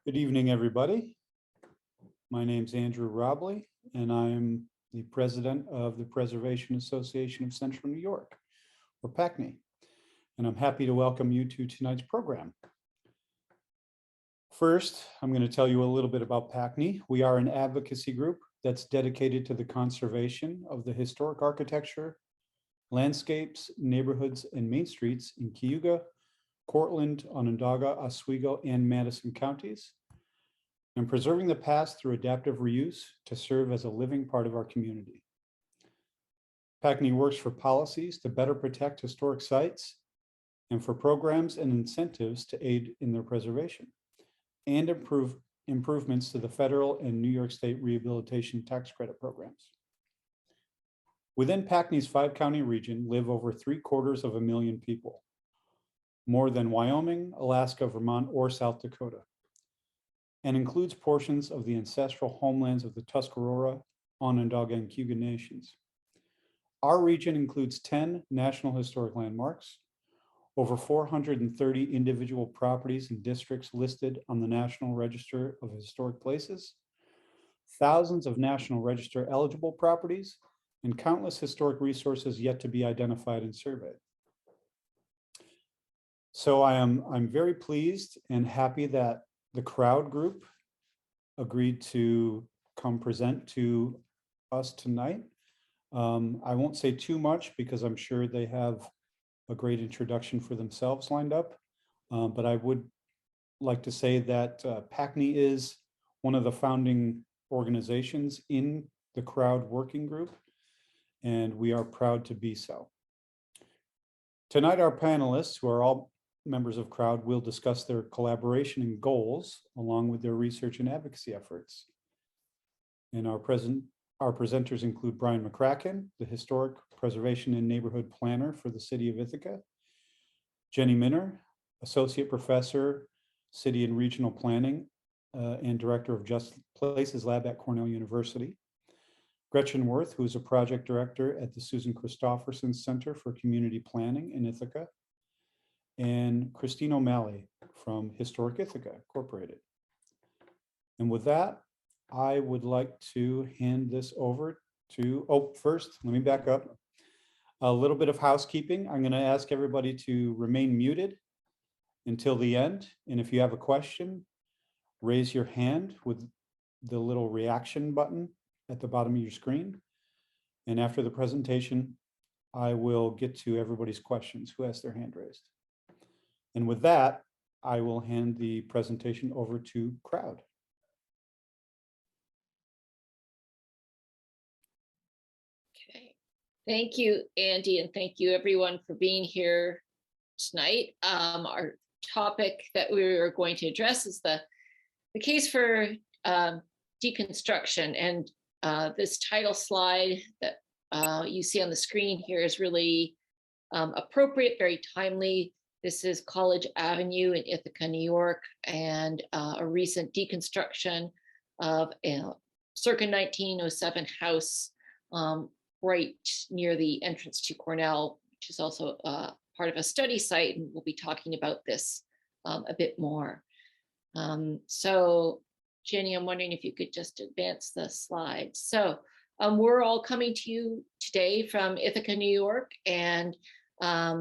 Good evening, everybody. My name's Andrew Robley, and I'm the president of the Preservation Association of Central New York, or PACNY. And I'm happy to welcome you to tonight's program. First, I'm going to tell you a little bit about PACNY. We are an advocacy group that's dedicated to the conservation of the historic architecture, landscapes, neighborhoods, and main streets in Cayuga, Cortland, Onondaga, Oswego, and Madison counties, and preserving the past through adaptive reuse to serve as a living part of our community. PACNY works for policies to better protect historic sites and for programs and incentives to aid in their preservation and improvements to the federal and New York State rehabilitation tax credit programs. Within PACNY's 5-county region live over 750,000 people, more than Wyoming, Alaska, Vermont, or South Dakota, and includes portions of the ancestral homelands of the Tuscarora, Onondaga, and Cayuga nations. Our region includes 10 National Historic Landmarks, over 430 individual properties and districts listed on the National Register of Historic Places, thousands of National Register eligible properties, and countless historic resources yet to be identified and surveyed. So I'm very pleased and happy that the Crowd group agreed to come present to us tonight. I won't say too much because I'm sure they have a great introduction for themselves lined up, but I would like to say that PACNY is one of the founding organizations in the Crowd working group, and we are proud to be so. Tonight, our panelists, who are all members of Crowd, will discuss their collaboration and goals along with their research and advocacy efforts. And our presenters include Brian McCracken, the Historic Preservation and Neighborhood Planner for the City of Ithaca, Jenny Minner, Associate Professor, City and Regional Planning and Director of Just Places Lab at Cornell University, Gretchen Worth, who is a Project Director at the Susan Christofferson Center for Community Planning in Ithaca, and Christine O'Malley from Historic Ithaca Incorporated. And with that, I would like to hand this over to, first, let me back up. A little bit of housekeeping. I'm going to ask everybody to remain muted until the end. And if you have a question, raise your hand with the little reaction button at the bottom of your screen. And after the presentation, I will get to everybody's questions who has their hand raised. And with that, I will hand the presentation over to Crowd. Okay, thank you, Andy, and thank you everyone for being here tonight. Our topic that we are going to address is the case for deconstruction, and this title slide that you see on the screen here is really appropriate, very timely. This is College Avenue in Ithaca, New York, and a recent deconstruction of a circa 1907 house right near the entrance to Cornell, which is also part of a study site, and we'll be talking about this a bit more. So, Jenny, I'm wondering if you could just advance the slide. So we're all coming to you today from Ithaca, New York, and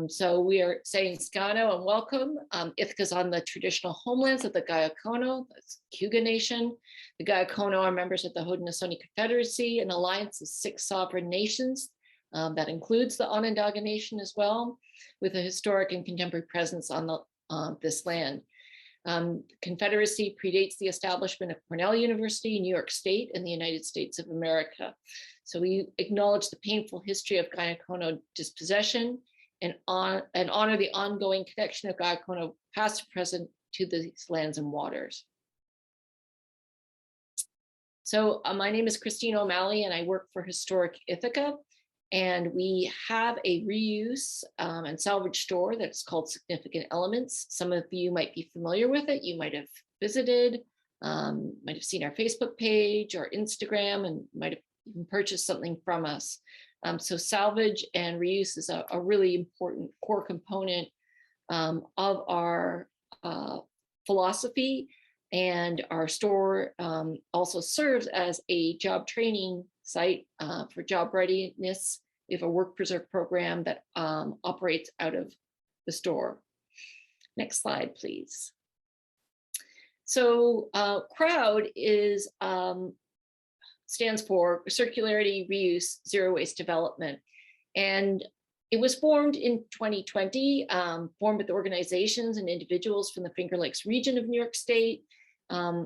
so we are saying Scano and welcome. Ithaca's on the traditional homelands of the Gayacono, that's Cayuga Nation. The Gayacono are members of the Haudenosaunee Confederacy, an alliance of 6 sovereign nations that includes the Onondaga Nation as well, with a historic and contemporary presence on this land. Confederacy predates the establishment of Cornell University, New York State, and the United States of America. So we acknowledge the painful history of Gayacono dispossession and honor the ongoing connection of Gayacono past and present to these lands and waters. So my name is Christine O'Malley, and I work for Historic Ithaca. And we have a reuse and salvage store that's called Significant Elements. Some of you might be familiar with it. You might have visited, might have seen our Facebook page or Instagram, and might have even purchased something from us. So salvage and reuse is a really important core component of our philosophy And our store also serves as a job training site for job readiness. We have a work preserve program that operates out of the store. Next slide, please. So CROWD is stands for Circularity, Reuse, Zero Waste Development. And it was formed in 2020, formed with organizations and individuals from the Finger Lakes region of New York State, a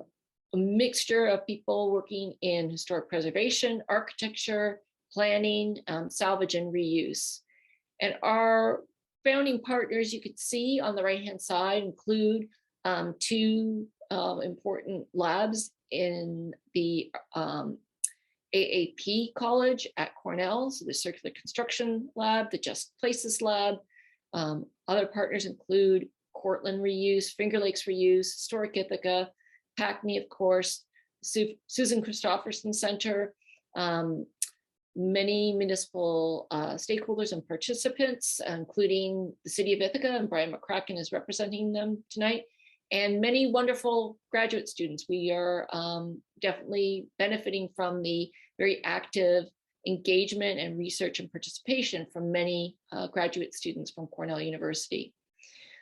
mixture of people working in historic preservation, architecture, planning, salvage, and reuse. And our founding partners, you could see on the right-hand side, include two important labs in the AAP College at Cornell, so the Circular Construction Lab, the Just Places Lab. Other partners include Cortland Reuse, Finger Lakes Reuse, Historic Ithaca, PACNY, of course, Susan Christopherson Center, many municipal stakeholders and participants, including the City of Ithaca, and Brian McCracken is representing them tonight, and many wonderful graduate students. We are definitely benefiting from the very active engagement and research and participation from many graduate students from Cornell University.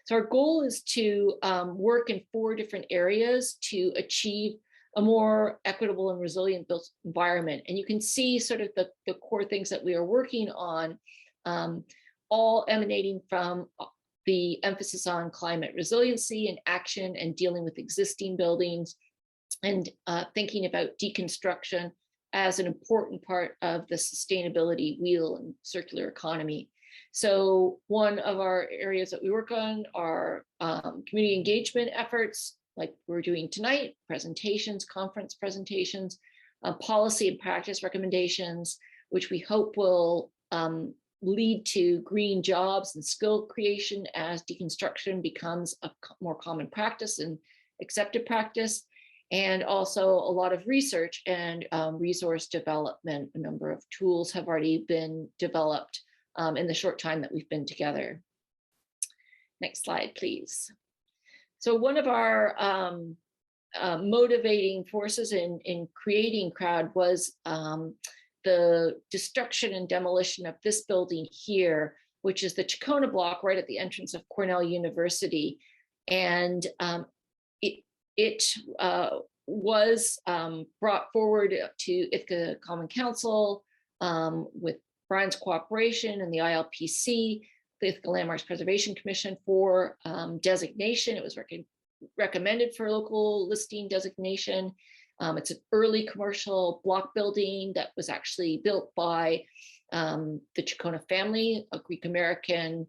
So our goal is to work in 4 different areas to achieve a more equitable and resilient built environment. And you can see sort of the core things that we are working on, all emanating from the emphasis on climate resiliency and action and dealing with existing buildings, and thinking about deconstruction as an important part of the sustainability wheel and circular economy. So one of our areas that we work on are community engagement efforts, like we're doing tonight, presentations, conference presentations, policy and practice recommendations, which we hope will lead to green jobs and skill creation as deconstruction becomes a more common practice and accepted practice, and also a lot of research and resource development. A number of tools have already been developed in the short time that we've been together. Next slide, please. So one of our motivating forces in creating CROWD was the destruction and demolition of this building here, which is the Chicona block right at the entrance of Cornell University. And it was brought forward to Ithaca Common Council with Brian's cooperation and the ILPC, the Ithaca Landmarks Preservation Commission, for designation. It was recommended for local listing designation. It's an early commercial block building that was actually built by the Chicona family, a Greek-American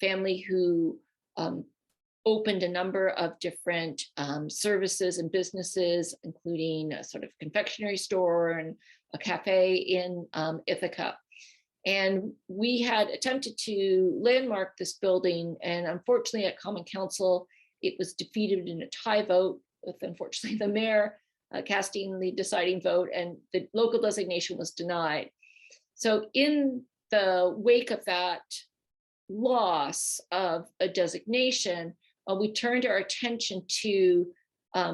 family who opened a number of different services and businesses, including a sort of confectionery store and a cafe in Ithaca. And we had attempted to landmark this building, and unfortunately at Common Council, it was defeated in a tie vote, with unfortunately the mayor casting the deciding vote, and the local designation was denied. So in the wake of that loss of a designation, we turned our attention to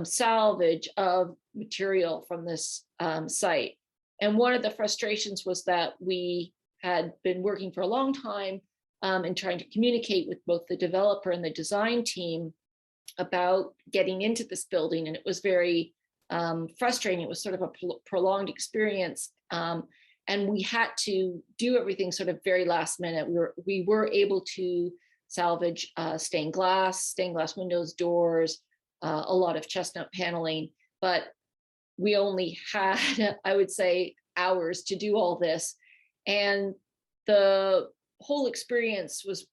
salvage of material from this site. And one of the frustrations was that we had been working for a long time and trying to communicate with both the developer and the design team about getting into this building. And it was very frustrating. It was sort of a prolonged experience. And we had to do everything sort of very last minute. We were able to salvage stained glass windows, doors, a lot of chestnut paneling, but we only had, I would say, hours to do all this. And the whole experience was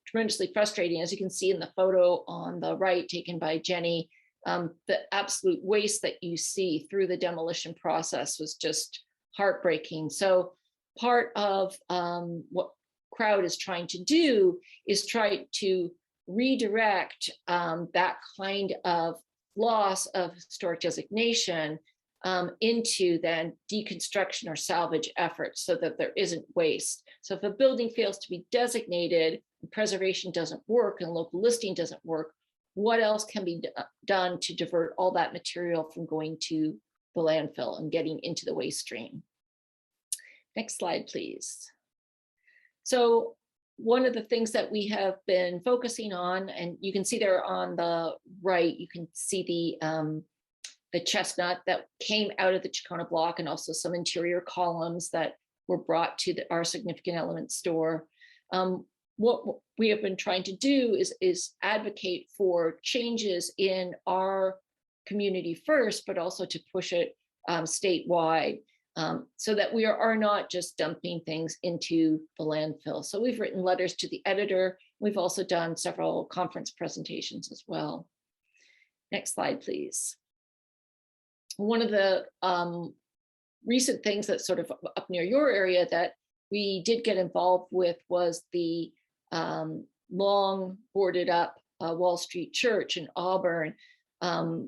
tremendously frustrating. As you can see in the photo on the right, taken by Jenny, the absolute waste that you see through the demolition process was just heartbreaking. So part of what CROWD is trying to do is try to redirect that kind of loss of historic designation into then deconstruction or salvage efforts, so that there isn't waste. So if a building fails to be designated, preservation doesn't work and local listing doesn't work, what else can be done to divert all that material from going to the landfill and getting into the waste stream. Next slide, please. So one of the things that we have been focusing on, and you can see there on the right, you can see the chestnut that came out of the Chicona block, and also some interior columns that were brought to our significant element store. What we have been trying to do is advocate for changes in our community first, but also to push it statewide, so that we are not just dumping things into the landfill. So we've written letters to the editor. We've also done several conference presentations as well. Next slide, please. One of the recent things that's sort of up near your area that we did get involved with was the long boarded up Wall Street Church in Auburn,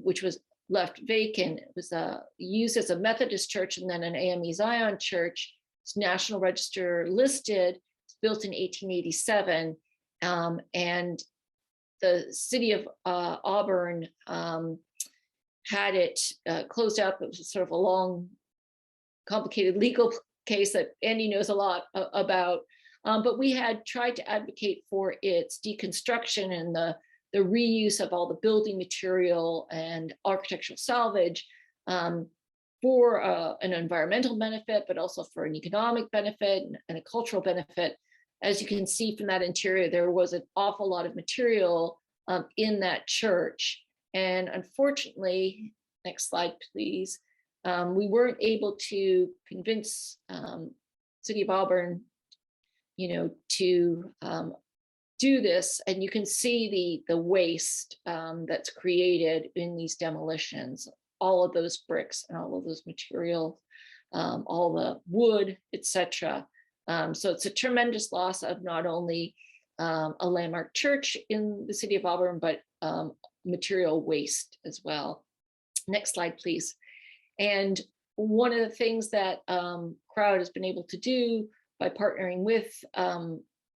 which was left vacant. It was used as a Methodist church and then an AME Zion church. It's National Register listed. It's built in 1887, and the city of Auburn had it closed up. It was sort of a long, complicated legal case that Andy knows a lot about. But we had tried to advocate for its deconstruction and the reuse of all the building material and architectural salvage for an environmental benefit, but also for an economic benefit and a cultural benefit. As you can see from that interior, there was an awful lot of material in that church. And unfortunately, next slide, please, we weren't able to convince City of Auburn, to do this. And you can see the waste that's created in these demolitions, all of those bricks and all of those materials, all the wood, etc. So it's a tremendous loss of not only a landmark church in the city of Auburn, but material waste as well. Next slide, please. And one of the things that Crowd has been able to do by partnering with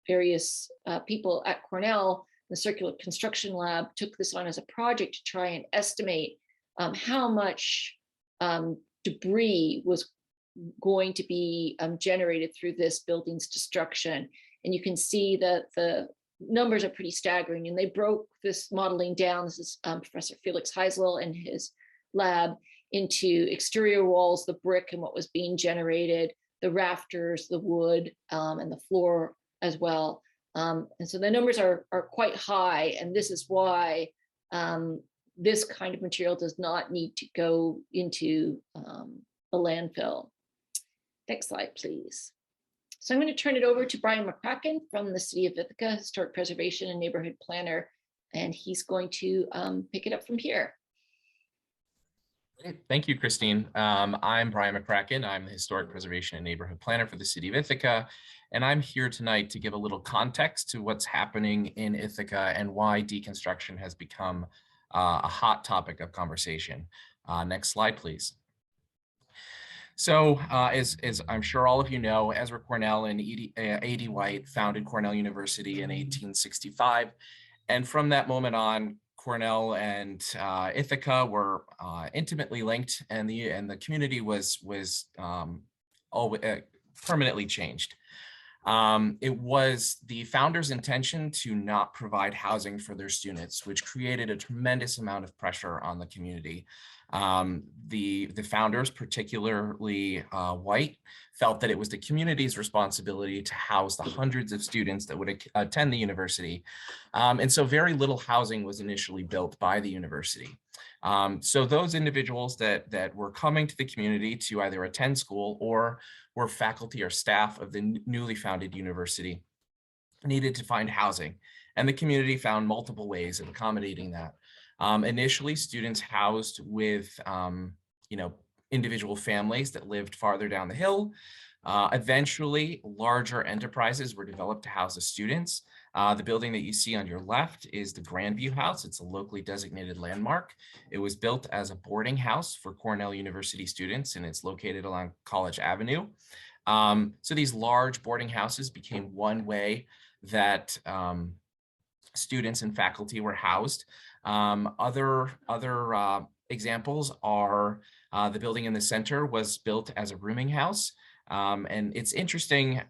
various people at Cornell, the Circular Construction Lab took this on as a project to try and estimate how much debris was going to be generated through this building's destruction. And you can see that the numbers are pretty staggering, and they broke this modeling down. This is Professor Felix Heisel and his lab, into exterior walls, the brick and what was being generated, the rafters, the wood, and the floor as well. And so the numbers are quite high, and this is why this kind of material does not need to go into the landfill. Next slide, please. So I'm going to turn it over to Brian McCracken from the City of Ithaca, Historic Preservation and Neighborhood Planner, and he's going to pick it up from here. Great. Thank you, Christine. I'm Brian McCracken. I'm the Historic Preservation and Neighborhood Planner for the City of Ithaca, and I'm here tonight to give a little context to what's happening in Ithaca and why deconstruction has become a hot topic of conversation. Next slide, please. So as I'm sure all of you know, Ezra Cornell and A.D. White founded Cornell University in 1865. And from that moment on, Cornell and Ithaca were intimately linked, and the community was permanently changed. It was the founders' intention to not provide housing for their students, which created a tremendous amount of pressure on the community. The founders, particularly White, felt that it was the community's responsibility to house the hundreds of students that would attend the university. And so very little housing was initially built by the university. So those individuals that were coming to the community to either attend school or were faculty or staff of the newly founded university needed to find housing. And the community found multiple ways of accommodating that. Initially, students housed with, individual families that lived farther down the hill. Eventually, larger enterprises were developed to house the students. The building that you see on your left is the Grandview House. It's a locally designated landmark. It was built as a boarding house for Cornell University students, and it's located along College Avenue. So these large boarding houses became one way that students and faculty were housed. Other examples are the building in the center was built as a rooming house. And its interesting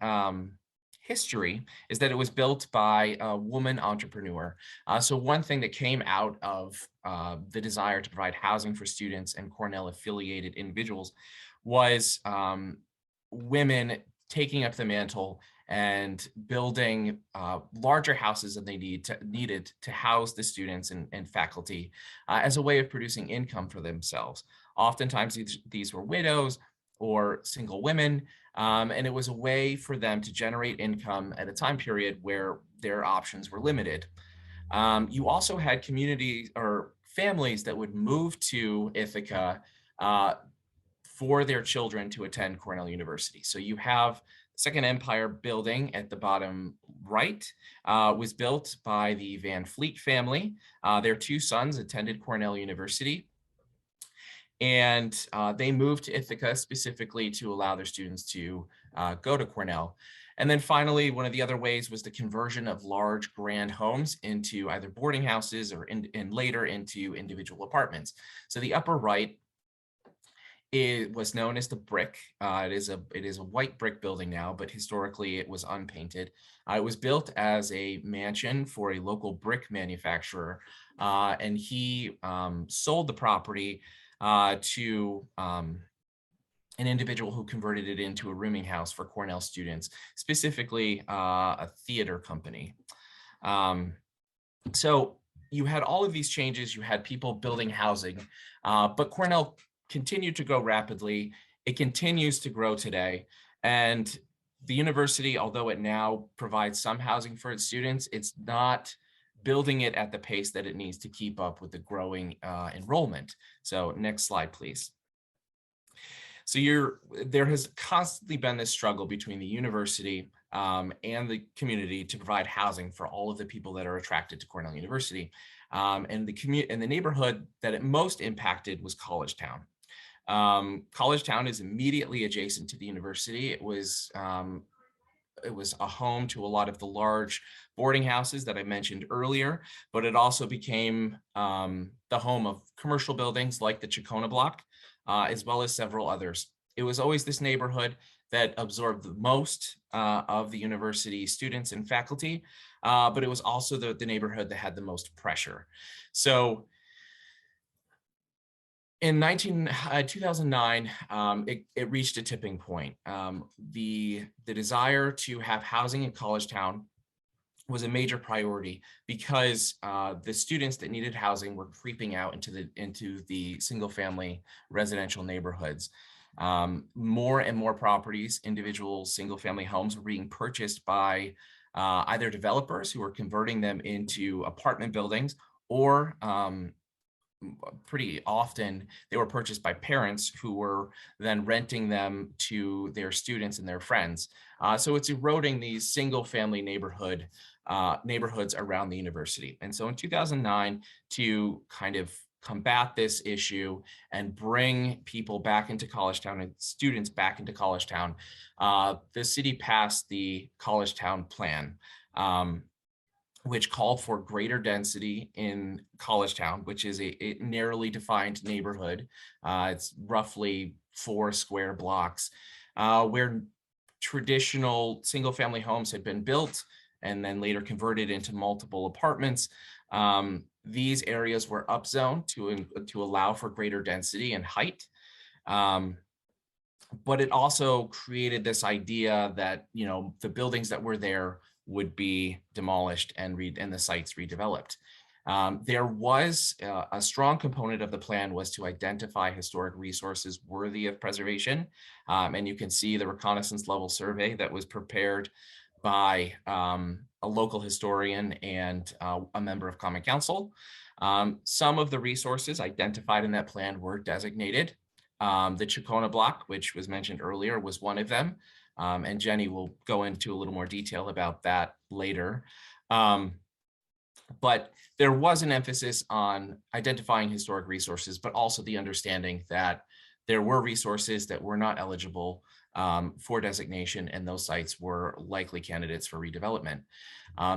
history is that it was built by a woman entrepreneur. So one thing that came out of the desire to provide housing for students and Cornell affiliated individuals was women taking up the mantle and building larger houses than they needed to house the students and faculty as a way of producing income for themselves. Oftentimes these were widows or single women, and it was a way for them to generate income at a time period where their options were limited. You also had communities or families that would move to Ithaca for their children to attend Cornell University. So you have Second Empire building at the bottom right was built by the Van Fleet family. Their two sons attended Cornell University, and they moved to Ithaca specifically to allow their students to go to Cornell. And then finally, one of the other ways was the conversion of large grand homes into either boarding houses or later into individual apartments. So the upper right, it was known as the Brick. It is a white brick building now, but historically it was unpainted. It was built as a mansion for a local brick manufacturer, and he sold the property to an individual who converted it into a rooming house for Cornell students, specifically a theater company. So you had all of these changes. You had people building housing, but Cornell continued to grow rapidly. It continues to grow today. And the university, although it now provides some housing for its students, it's not building it at the pace that it needs to keep up with the growing enrollment. So next slide, please. So there has constantly been this struggle between the university and the community to provide housing for all of the people that are attracted to Cornell University. And the neighborhood that it most impacted was College Town. College Town is immediately adjacent to the university. It was a home to a lot of the large boarding houses that I mentioned earlier, but it also became the home of commercial buildings like the Chicona block, as well as several others. It was always this neighborhood that absorbed the most of the university students and faculty, but it was also the neighborhood that had the most pressure. So in 2009, it reached a tipping point. The desire to have housing in College Town was a major priority because the students that needed housing were creeping out into the single family residential neighborhoods. More and more properties, individual single family homes, were being purchased by either developers who were converting them into apartment buildings, or pretty often they were purchased by parents who were then renting them to their students and their friends. So it's eroding these single family neighborhoods around the university. And so in 2009, to kind of combat this issue and bring people back into College Town and students back into College Town, the city passed the College Town plan, which called for greater density in College Town, which is a narrowly defined neighborhood. It's roughly 4 square blocks, where traditional single family homes had been built and then later converted into multiple apartments. These areas were upzoned to allow for greater density and height. But it also created this idea that, the buildings that were there would be demolished and the sites redeveloped. There was a strong component of the plan was to identify historic resources worthy of preservation. And you can see the reconnaissance level survey that was prepared by a local historian and a member of Common Council. Some of the resources identified in that plan were designated. The Chicona block, which was mentioned earlier, was one of them. And Jenny will go into a little more detail about that later. But there was an emphasis on identifying historic resources, but also the understanding that there were resources that were not eligible for designation, and those sites were likely candidates for redevelopment.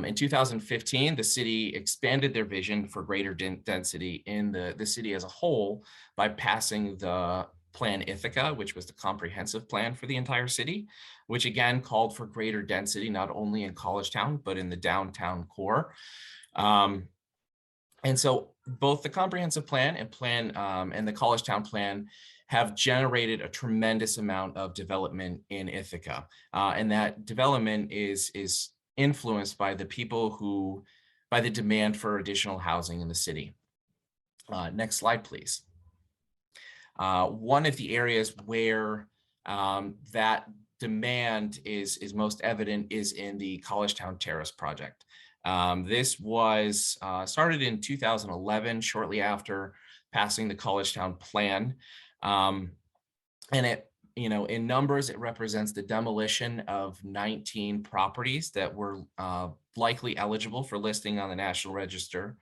In 2015, the city expanded their vision for greater density in the city as a whole by passing the Plan Ithaca, which was the comprehensive plan for the entire city, which again called for greater density, not only in College Town, but in the downtown core. And so both the comprehensive plan and the College Town plan have generated a tremendous amount of development in Ithaca. And that development is influenced by by the demand for additional housing in the city. Next slide, please. One of the areas where that demand is most evident is in the College Town Terrace project. This was started in 2011, shortly after passing the College Town plan. And it, in numbers, it represents the demolition of 19 properties that were likely eligible for listing on the National Register.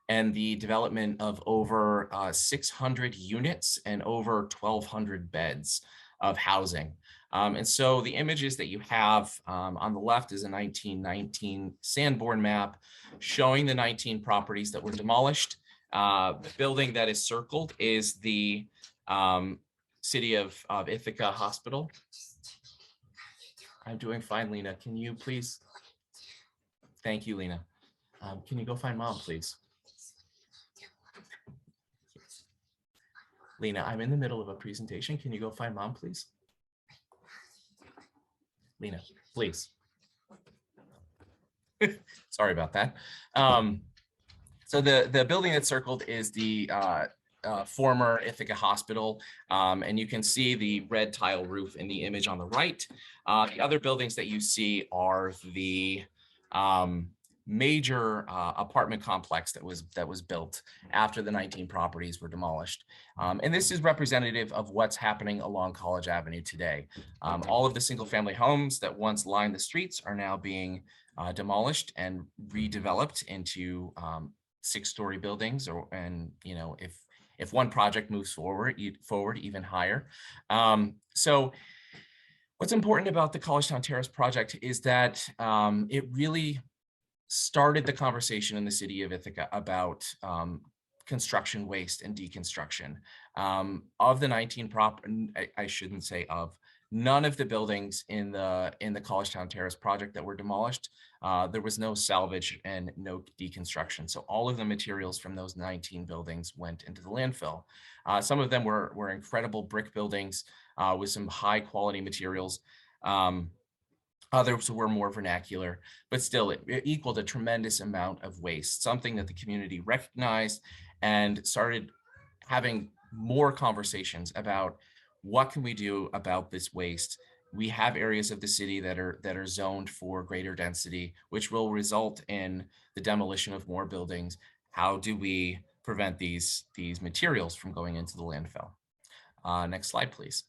And the development of over 600 units and over 1,200 beds of housing. And so the images that you have on the left is a 1919 Sanborn map showing the 19 properties that were demolished. The building that is circled is the City of Ithaca Hospital. I'm doing fine, Lena. Can you please? Thank you, Lena. Can you go find Mom, please? Lena, I'm in the middle of a presentation. Can you go find Mom, please? Lena, please. Sorry about that. So the building that's circled is the former Ithaca Hospital, and you can see the red tile roof in the image on the right. The other buildings that you see are the major apartment complex that was built after the 19 properties were demolished. And this is representative of what's happening along College Avenue today. All of the single family homes that once lined the streets are now being demolished and redeveloped into 6-story buildings, and if one project moves forward even higher. So what's important about the College Town Terrace project is that it really started the conversation in the city of Ithaca about construction waste and deconstruction. Of the 19 I shouldn't say of, none of the buildings in the College Town Terrace project that were demolished, there was no salvage and no deconstruction. So all of the materials from those 19 buildings went into the landfill. Some of them were incredible brick buildings with some high quality materials. Others were more vernacular, but still it equaled a tremendous amount of waste, something that the community recognized and started having more conversations about what can we do about this waste. We have areas of the city that are zoned for greater density, which will result in the demolition of more buildings. How do we prevent these materials from going into the landfill? Next slide, please.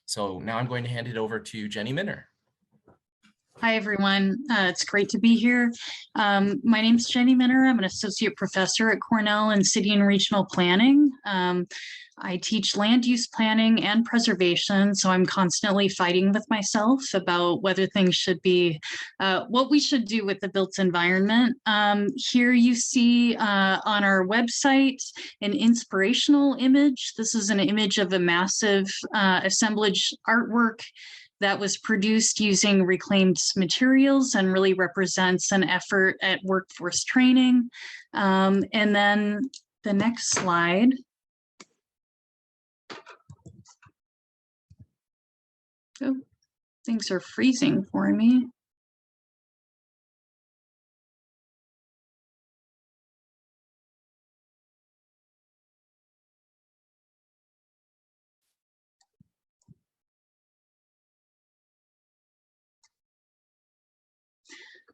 So now I'm going to hand it over to Jenny Minner. Hi, everyone. It's great to be here. My name's Jenny Minner. I'm an associate professor at Cornell in City and Regional Planning. I teach land use planning and preservation, so I'm constantly fighting with myself about whether things should be, what we should do with the built environment. Here you see on our website an inspirational image. This is an image of a massive assemblage artwork that was produced using reclaimed materials and really represents an effort at workforce training. And then the next slide. Oh, things are freezing for me.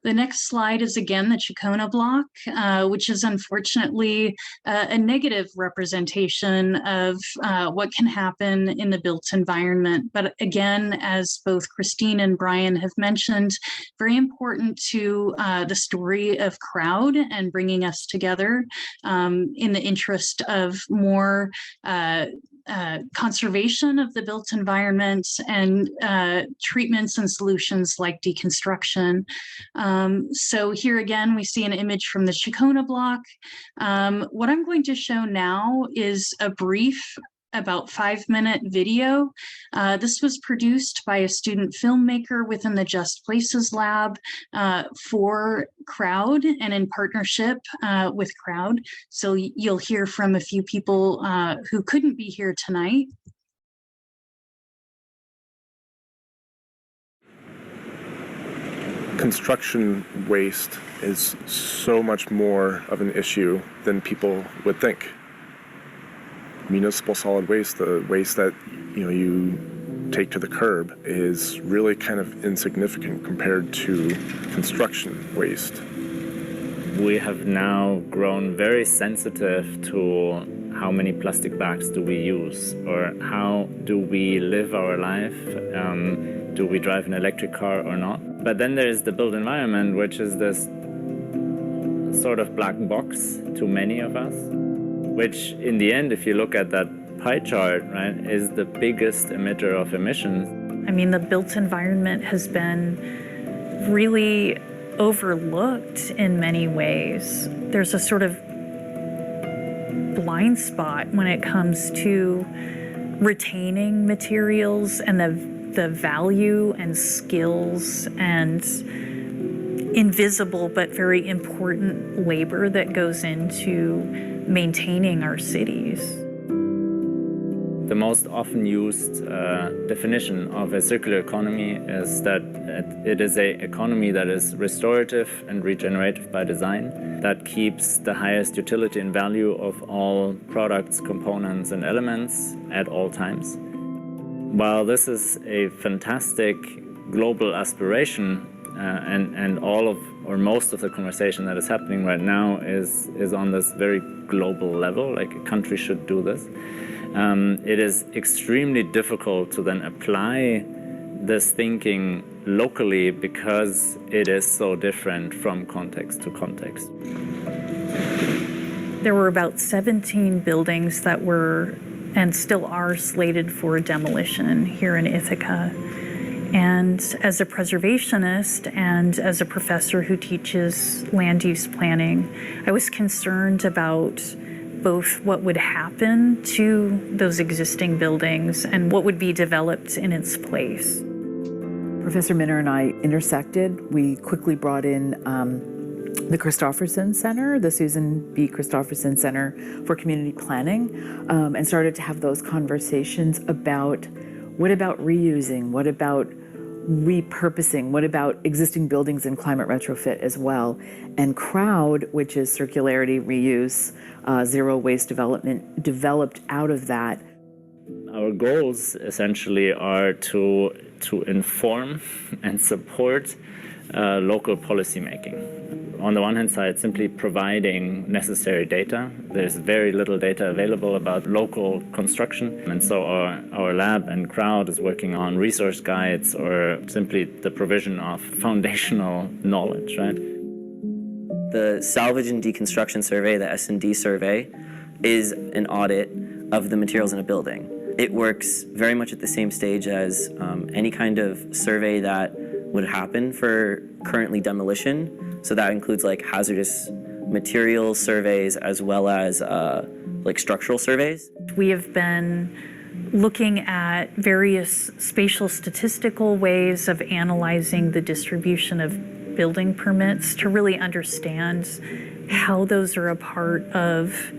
The next slide is again the Chicona block, which is unfortunately a negative representation of what can happen in the built environment. But again, as both Christine and Brian have mentioned, very important to the story of crowd and bringing us together in the interest of more conservation of the built environment and treatments and solutions like deconstruction. So here again, we see an image from the Chicona block. What I'm going to show now is a brief, about 5-minute video. This was produced by a student filmmaker within the Just Places Lab for Crowd and in partnership with Crowd. So you'll hear from a few people who couldn't be here tonight. Construction waste is so much more of an issue than people would think. Municipal solid waste, the waste that you take to the curb, is really kind of insignificant compared to construction waste. We have now grown very sensitive to how many plastic bags do we use, or how do we live our life, do we drive an electric car or not. But then there is the built environment, which is this sort of black box to many of us, which in the end, if you look at that pie chart, right, is the biggest emitter of emissions. I mean, the built environment has been really overlooked in many ways. There's a sort of blind spot when it comes to retaining materials and the value and skills and invisible but very important labor that goes into maintaining our cities. The most often used definition of a circular economy is that it is an economy that is restorative and regenerative by design, that keeps the highest utility and value of all products, components, and elements at all times. While this is a fantastic global aspiration, and all of, or most of the conversation that is happening right now is on this very global level, like a country should do this. It is extremely difficult to then apply this thinking locally because it is so different from context to context. There were about 17 buildings that were and still are slated for demolition here in Ithaca. And as a preservationist and as a professor who teaches land use planning, I was concerned about both what would happen to those existing buildings and what would be developed in its place. Professor Minner and I intersected. We quickly brought in the Christofferson Center, the Susan B. Christofferson Center for Community Planning, and started to have those conversations about what about reusing, what about repurposing, what about existing buildings and climate retrofit as well. And Crowd, which is circularity, reuse, zero waste development, developed out of that. Our goals essentially are to inform and support local policymaking. On the one hand side, simply providing necessary data. There's very little data available about local construction. And so our lab and Crowd is working on resource guides or simply the provision of foundational knowledge, right? The Salvage and Deconstruction survey, the S&D survey, is an audit of the materials in a building. It works very much at the same stage as any kind of survey that would happen for currently demolition. So that includes like hazardous materials surveys as well as like structural surveys. We have been looking at various spatial statistical ways of analyzing the distribution of building permits to really understand how those are a part of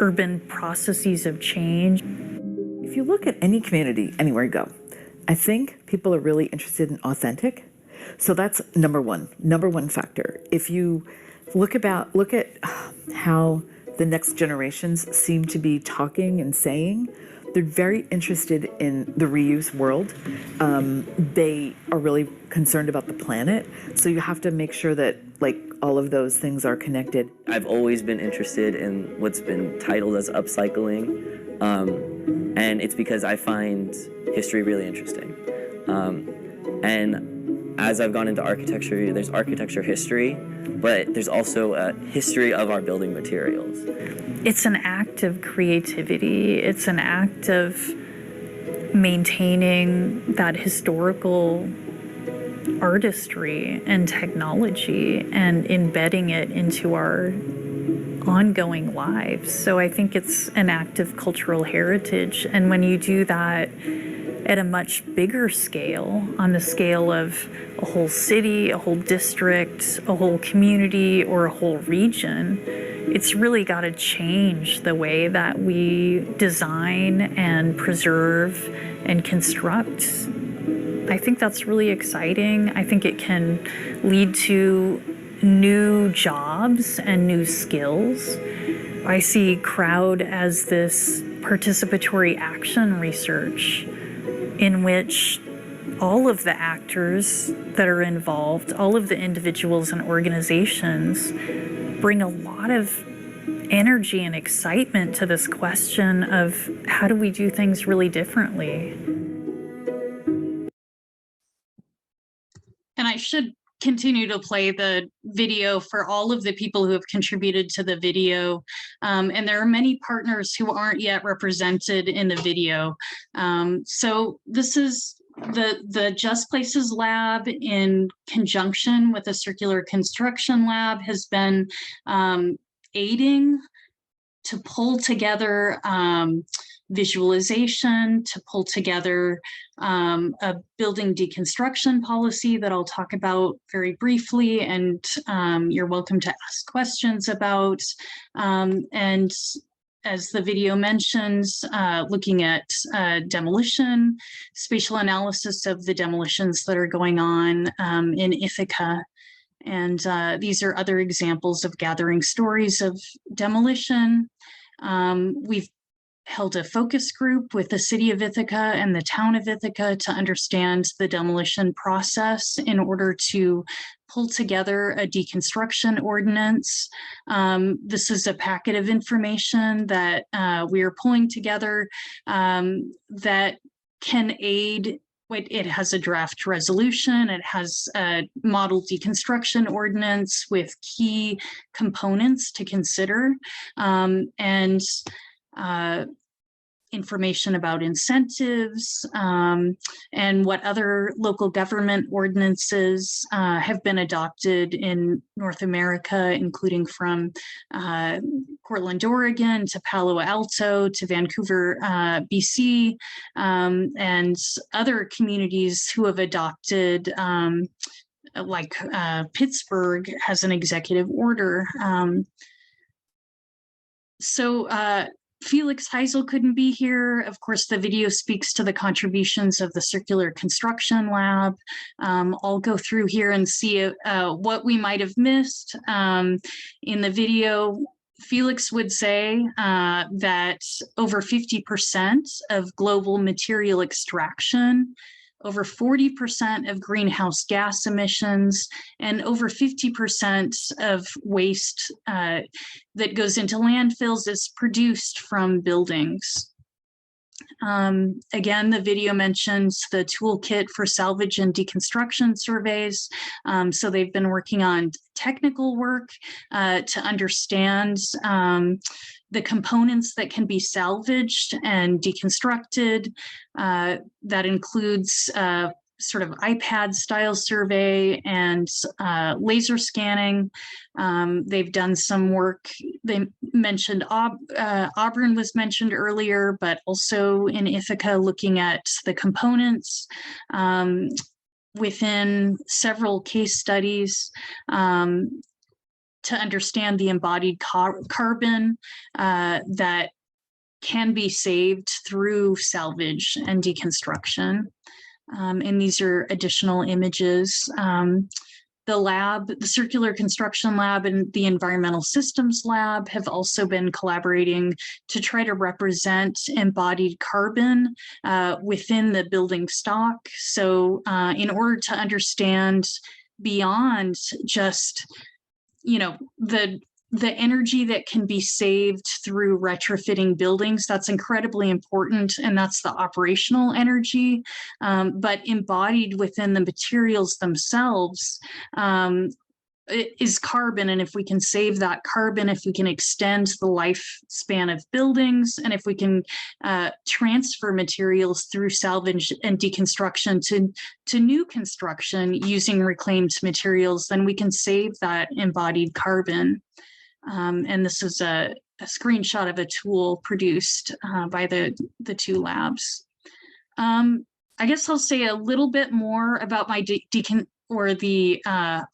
urban processes of change. If you look at any community, anywhere you go, I think people are really interested in authentic. So that's number one factor. If you look at how the next generations seem to be talking and saying, they're very interested in the reuse world. They are really concerned about the planet. So you have to make sure that like all of those things are connected. I've always been interested in what's been titled as upcycling. And it's because I find history really interesting. And as I've gone into architecture, there's architecture history, but there's also a history of our building materials. It's an act of creativity. It's an act of maintaining that historical artistry and technology and embedding it into our ongoing lives. So I think it's an act of cultural heritage. And when you do that at a much bigger scale, on the scale of a whole city, a whole district, a whole community, or a whole region, it's really got to change the way that we design and preserve and construct. I think that's really exciting. I think it can lead to new jobs and new skills. I see crowd as this participatory action research in which all of the actors that are involved, all of the individuals and organizations bring a lot of energy and excitement to this question of how do we do things really differently? And I should continue to play the video for all of the people who have contributed to the video. And there are many partners who aren't yet represented in the video. So this is the Just Places Lab in conjunction with the Circular Construction Lab has been aiding to pull together visualization, to pull together a building deconstruction policy that I'll talk about very briefly, and you're welcome to ask questions about. And as the video mentions, looking at demolition, spatial analysis of the demolitions that are going on in Ithaca. And these are other examples of gathering stories of demolition. We've held a focus group with the city of Ithaca and the town of Ithaca to understand the demolition process in order to pull together a deconstruction ordinance. This is a packet of information that we are pulling together that can aid. It has a draft resolution. It has a model deconstruction ordinance with key components to consider, and information about incentives and what other local government ordinances have been adopted in North America, including from Portland, Oregon, to Palo Alto, to Vancouver, BC, and other communities who have adopted, like Pittsburgh has an executive order. Felix Heisel couldn't be here. Of course, the video speaks to the contributions of the Circular Construction Lab. I'll go through here and see what we might have missed. In the video, Felix would say that over 50% of global material extraction, over 40% of greenhouse gas emissions, and over 50% of waste that goes into landfills is produced from buildings. Again, the video mentions the Toolkit for salvage and deconstruction surveys. So they've been working on technical work to understand the components that can be salvaged and deconstructed. That includes sort of iPad style survey and laser scanning. They've done some work. They mentioned Auburn was mentioned earlier, but also in Ithaca looking at the components within several case studies to understand the embodied carbon that can be saved through salvage and deconstruction. And these are additional images. The lab, the Circular Construction Lab and the Environmental Systems Lab have also been collaborating to try to represent embodied carbon within the building stock. So in order to understand beyond just, you know, the the energy that can be saved through retrofitting buildings, that's incredibly important, and that's the operational energy, but embodied within the materials themselves is carbon. And if we can save that carbon, if we can extend the lifespan of buildings, and if we can transfer materials through salvage and deconstruction to new construction using reclaimed materials, then we can save that embodied carbon. And this is a screenshot of a tool produced by the two labs. I guess I'll say a little bit more about my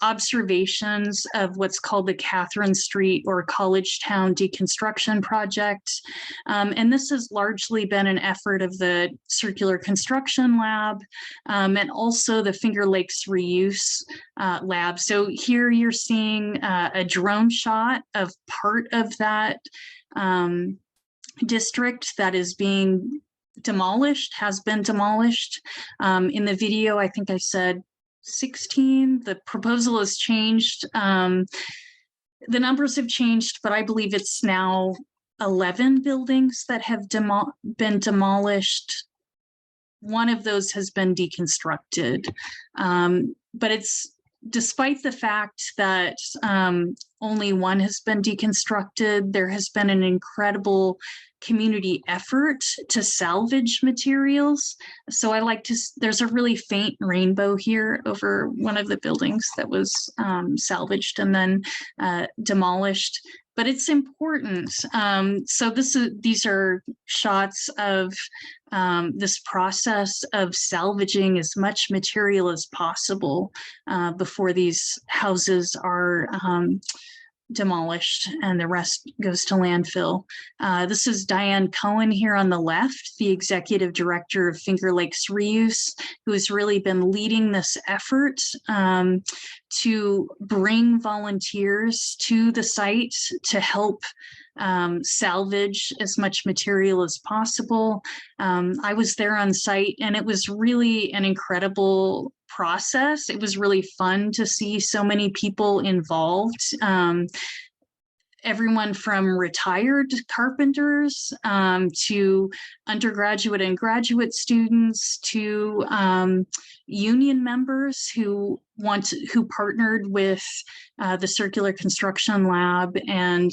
observations of what's called the Catherine Street or College Town Deconstruction Project. And this has largely been an effort of the Circular Construction Lab and also the Finger Lakes Reuse Lab. So here you're seeing a drone shot of part of that district that is being demolished, has been demolished. In the video, I think I said 16. The proposal has changed. The numbers have changed, but I believe it's now 11 buildings that have been demolished. One of those has been deconstructed. But it's despite the fact that only one has been deconstructed, there has been an incredible community effort to salvage materials. So I like to, there's a really faint rainbow here over one of the buildings that was salvaged and then demolished, but it's important. So these are shots of this process of salvaging as much material as possible before these houses are demolished and the rest goes to landfill. This is Diane Cohen here on the left, the executive director of Finger Lakes Reuse, who has really been leading this effort to bring volunteers to the site to help salvage as much material as possible. I was there on site and it was really an incredible process. It was really fun to see so many people involved. Everyone from retired carpenters to undergraduate and graduate students to union members who partnered with the Circular Construction Lab and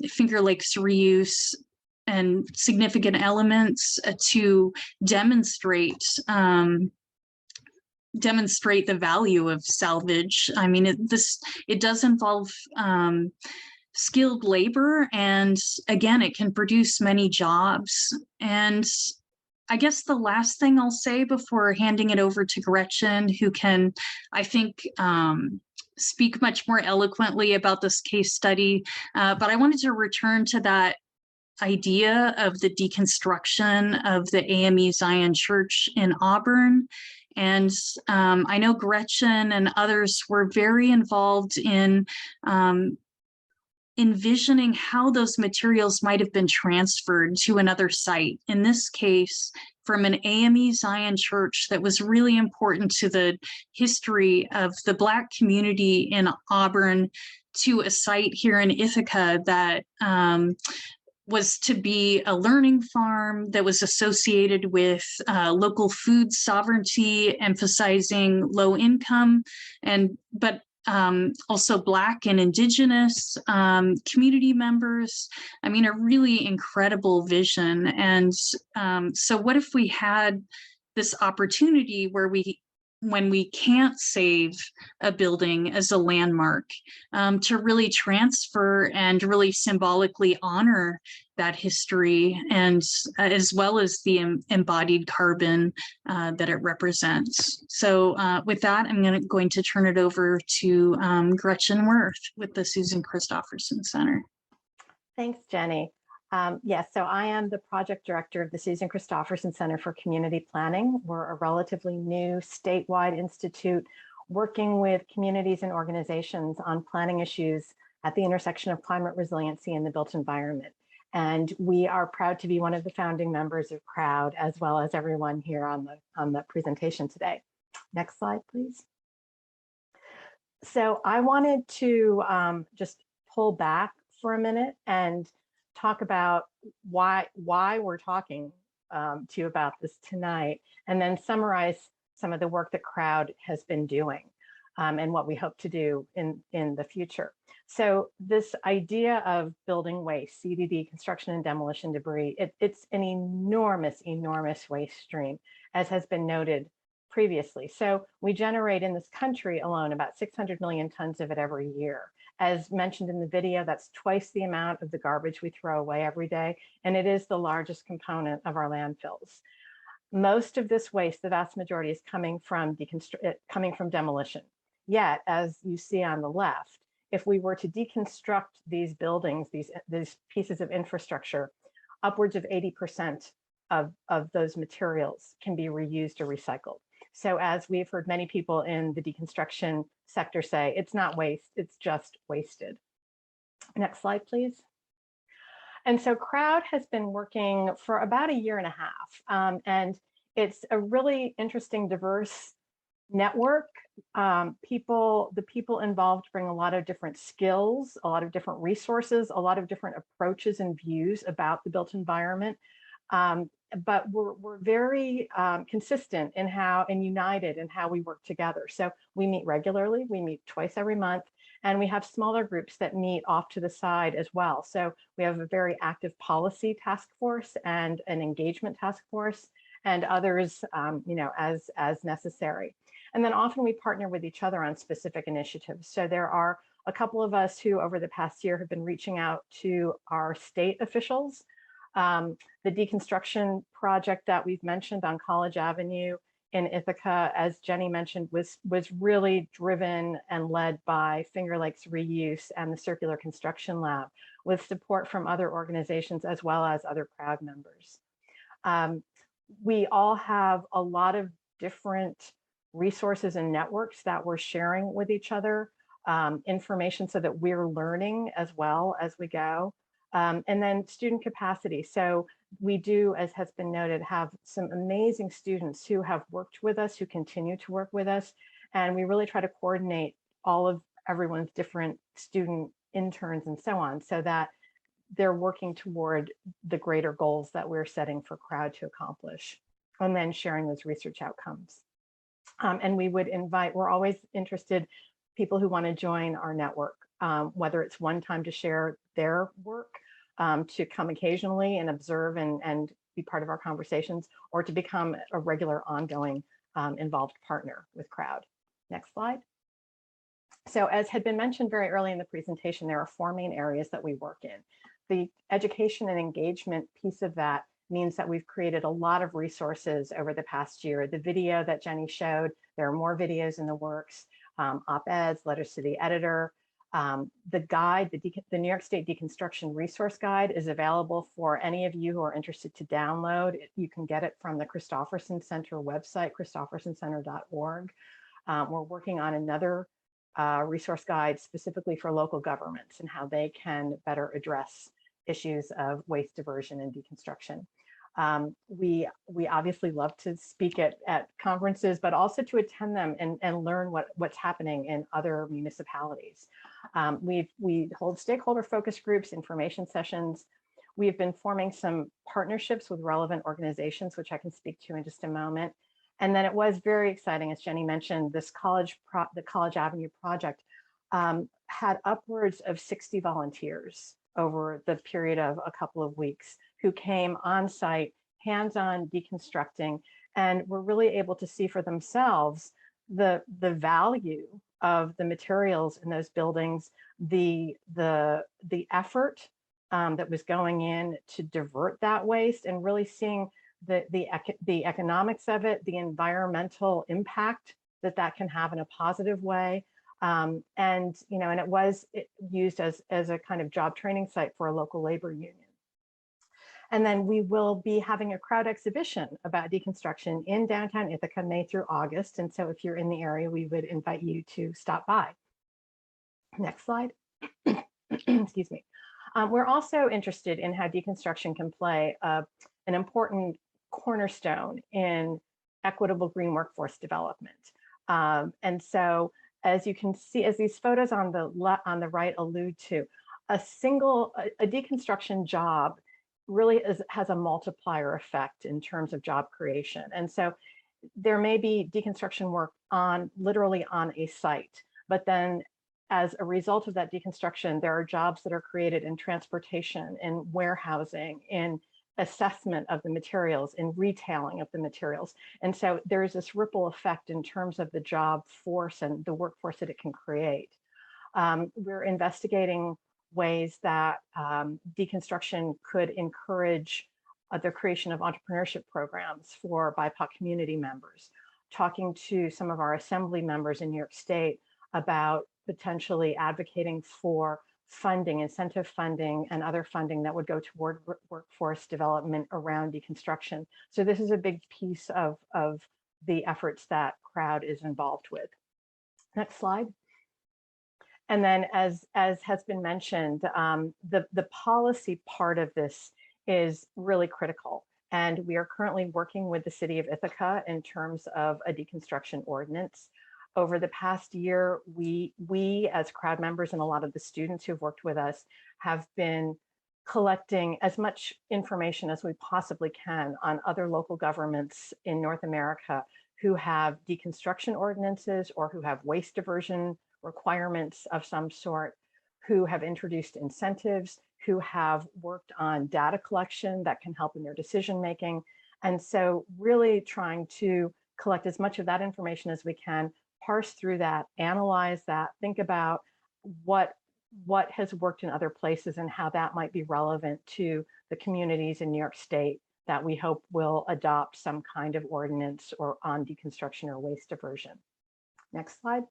Finger Lakes Reuse and Significant Elements to demonstrate the value of salvage. I mean, it does involve skilled labor, and again, it can produce many jobs. And I guess the last thing I'll say before handing it over to Gretchen, who can, I think, speak much more eloquently about this case study, but I wanted to return to that idea of the deconstruction of the AME Zion Church in Auburn. And I know Gretchen and others were very involved in envisioning how those materials might have been transferred to another site. In this case, from an AME Zion Church that was really important to the history of the Black community in Auburn to a site here in Ithaca that was to be a learning farm that was associated with local food sovereignty, emphasizing low income, but also Black and Indigenous community members. I mean, a really incredible vision. And so what if we had this opportunity where when we can't save a building as a landmark, to really transfer and really symbolically honor that history, and as well as the embodied carbon that it represents. So with that, I'm going to turn it over to Gretchen Wirth with the Susan Christopherson Center. Thanks, Jenny. Yes, so I am the project director of the Susan Christopherson Center for Community Planning. We're a relatively new statewide institute working with communities and organizations on planning issues at the intersection of climate resiliency and the built environment. And we are proud to be one of the founding members of CROWD, as well as everyone here on the presentation today. Next slide, please. So I wanted to just pull back for a minute and talk about why we're talking to you about this tonight, and then summarize some of the work that CROWD has been doing and what we hope to do in the future. So this idea of building waste, CDD, construction and demolition debris, it's an enormous, enormous waste stream, as has been noted previously. So we generate in this country alone about 600 million tons of it every year. As mentioned in the video, that's twice the amount of the garbage we throw away every day, and it is the largest component of our landfills. Most of this waste, the vast majority, is coming from demolition. Yet, as you see on the left, if we were to deconstruct these buildings, these pieces of infrastructure, upwards of 80% of those materials can be reused or recycled. So as we've heard many people in the deconstruction sector say, it's not waste, it's just wasted. Next slide, please. And so CROWD has been working for about a year and a half, and it's a really interesting, diverse network. The people involved bring a lot of different skills, a lot of different resources, a lot of different approaches and views about the built environment. But we're very consistent in and united in how we work together. So we meet regularly, we meet twice every month, and we have smaller groups that meet off to the side as well. So we have a very active policy task force and an engagement task force, and others, as necessary. And then often we partner with each other on specific initiatives. So there are a couple of us who over the past year have been reaching out to our state officials. The deconstruction project that we've mentioned on College Avenue in Ithaca, as Jenny mentioned, was really driven and led by Finger Lakes Reuse and the Circular Construction Lab, with support from other organizations as well as other CROWD members. We all have a lot of different resources and networks that we're sharing with each other, information so that we're learning as well as we go. And then student capacity. So we do, as has been noted, have some amazing students who have worked with us, who continue to work with us. And we really try to coordinate all of everyone's different student interns and so on, so that they're working toward the greater goals that we're setting for CROWD to accomplish, and then sharing those research outcomes. And we would invite, we're always interested, people who want to join our network, whether it's one time to share their work, to come occasionally and observe and be part of our conversations, or to become a regular ongoing involved partner with CROWD. Next slide. So as had been mentioned very early in the presentation, there are 4 main areas that we work in. The education and engagement piece of that means that we've created a lot of resources over the past year. The video that Jenny showed, there are more videos in the works, op-eds, letters to the editor. The guide, the New York State Deconstruction Resource Guide, is available for any of you who are interested to download. You can get it from the Christofferson Center website, christoffersoncenter.org. We're working on another resource guide specifically for local governments and how they can better address issues of waste diversion and deconstruction. We obviously love to speak at conferences, but also to attend them and learn what's happening in other municipalities. We hold stakeholder focus groups, information sessions. We've been forming some partnerships with relevant organizations, which I can speak to in just a moment. And then it was very exciting, as Jenny mentioned, this the College Avenue project had upwards of 60 volunteers over the period of a couple of weeks who came on site, hands-on deconstructing, and were really able to see for themselves the value of the materials in those buildings, the effort that was going in to divert that waste, and really seeing the economics of it, the environmental impact that can have in a positive way. And it was used as a kind of job training site for a local labor union. And then we will be having a CROWD exhibition about deconstruction in downtown Ithaca, May through August. And so if you're in the area, we would invite you to stop by. Next slide. Excuse me. We're also interested in how deconstruction can play an important cornerstone in equitable green workforce development. And so, as you can see, as these photos on the right allude to, a deconstruction job really has a multiplier effect in terms of job creation. And so there may be deconstruction work literally on a site, but then as a result of that deconstruction, there are jobs that are created in transportation, in warehousing, in assessment of the materials, in retailing of the materials. And so there is this ripple effect in terms of the job force and the workforce that it can create. We're investigating ways that deconstruction could encourage the creation of entrepreneurship programs for BIPOC community members, talking to some of our assembly members in New York State about potentially advocating for funding, incentive funding, and other funding that would go toward workforce development around deconstruction. So this is a big piece of the efforts that CROWD is involved with. Next slide. And then as has been mentioned, the policy part of this is really critical. And we are currently working with the city of Ithaca in terms of a deconstruction ordinance. Over the past year, we as CROWD members and a lot of the students who've worked with us have been collecting as much information as we possibly can on other local governments in North America who have deconstruction ordinances or who have waste diversion requirements of some sort, who have introduced incentives, who have worked on data collection that can help in their decision making. And so really trying to collect as much of that information as we can, parse through that, analyze that, think about what has worked in other places and how that might be relevant to the communities in New York State that we hope will adopt some kind of ordinance or on deconstruction or waste diversion. Next slide.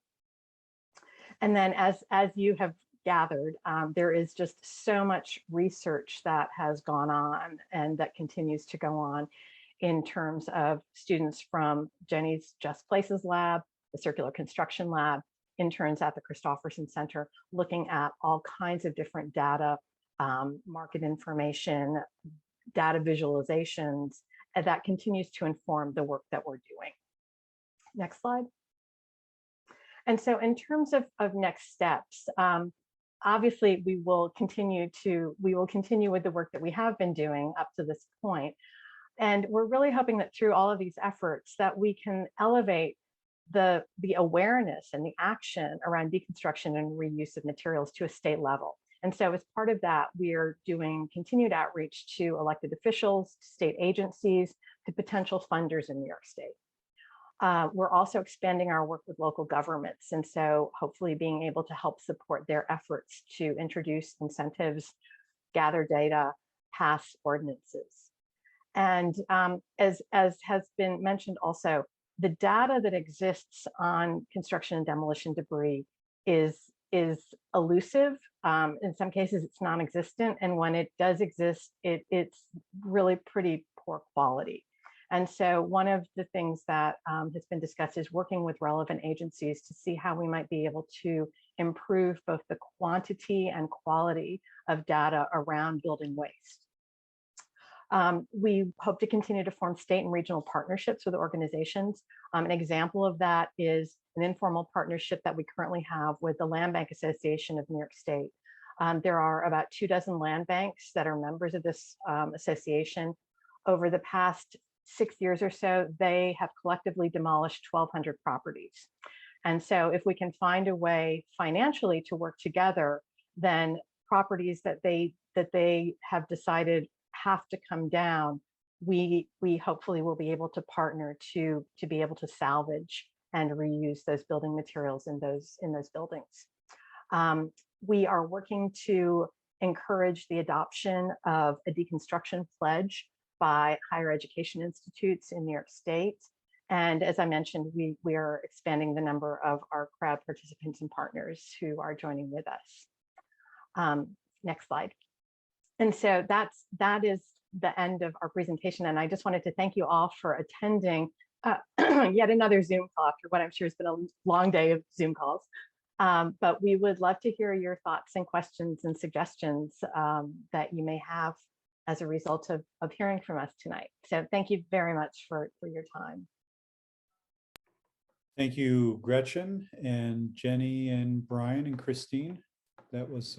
And then as you have gathered, there is just so much research that has gone on and that continues to go on in terms of students from Jenny's Just Places Lab, the Circular Construction Lab, interns at the Christofferson Center, looking at all kinds of different data, market information, data visualizations, and that continues to inform the work that we're doing. Next slide. And so in terms of next steps, obviously we will continue with the work that we have been doing up to this point. And we're really hoping that through all of these efforts that we can elevate the awareness and the action around deconstruction and reuse of materials to a state level. And so as part of that, we are doing continued outreach to elected officials, state agencies, to potential funders in New York State. We're also expanding our work with local governments. And so hopefully being able to help support their efforts to introduce incentives, gather data, pass ordinances. And as has been mentioned also, the data that exists on construction and demolition debris is elusive. In some cases, it's non-existent. And when it does exist, it's really pretty poor quality. And so one of the things that has been discussed is working with relevant agencies to see how we might be able to improve both the quantity and quality of data around building waste. We hope to continue to form state and regional partnerships with organizations. An example of that is an informal partnership that we currently have with the Land Bank Association of New York State. There are about 24 land banks that are members of this association. Over the past 6 years or so, they have collectively demolished 1,200 properties. And so if we can find a way financially to work together, then properties that they have decided have to come down, we hopefully will be able to partner to be able to salvage and reuse those building materials in those buildings. We are working to encourage the adoption of a deconstruction pledge by higher education institutes in New York State. And as I mentioned, we are expanding the number of our CROWD participants and partners who are joining with us. Next slide. And so that is the end of our presentation. And I just wanted to thank you all for attending yet another Zoom call after what I'm sure has been a long day of Zoom calls. But we would love to hear your thoughts and questions and suggestions that you may have as a result of hearing from us tonight. So thank you very much for your time. Thank you, Gretchen and Jenny and Brian and Christine. That was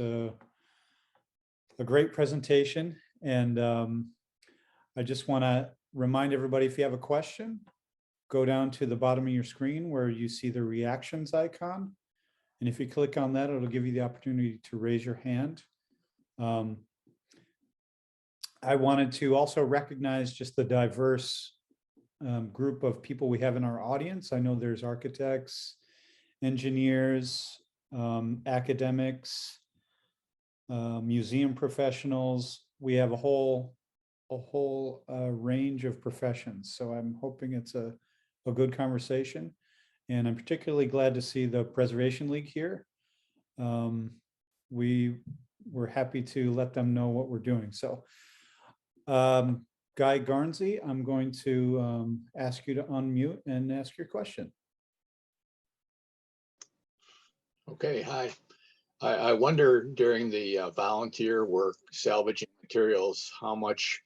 a great presentation. And I just want to remind everybody, if you have a question, go down to the bottom of your screen where you see the reactions icon. And if you click on that, it'll give you the opportunity to raise your hand. I wanted to also recognize just the diverse group of people we have in our audience. I know there's architects, engineers, academics, museum professionals. We have a whole range of professions. So I'm hoping it's a good conversation. And I'm particularly glad to see the Preservation League here. We're happy to let them know what we're doing. So Guy Garnsey, I'm going to ask you to unmute and ask your question. Okay, hi. I wonder during the volunteer work, salvaging materials, how much